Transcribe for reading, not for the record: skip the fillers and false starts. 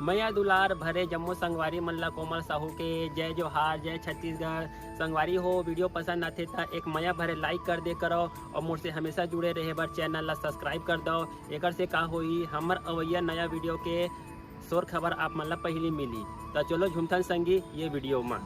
मैया दुलार भरे जम्मू संगवारी मल्ला कोमल साहू के जय जोहार, जय छत्तीसगढ़। संगवारी हो वीडियो पसंद आते तो एक मैया भरे लाइक कर दे करो और मुझसे हमेशा जुड़े रहे बर चैनल ला सब्सक्राइब कर दो। एक से का होई हमर अवैया नया वीडियो के शोर खबर आप मन ला पहली मिली। तो चलो झुमथन संगी ये वीडियो में।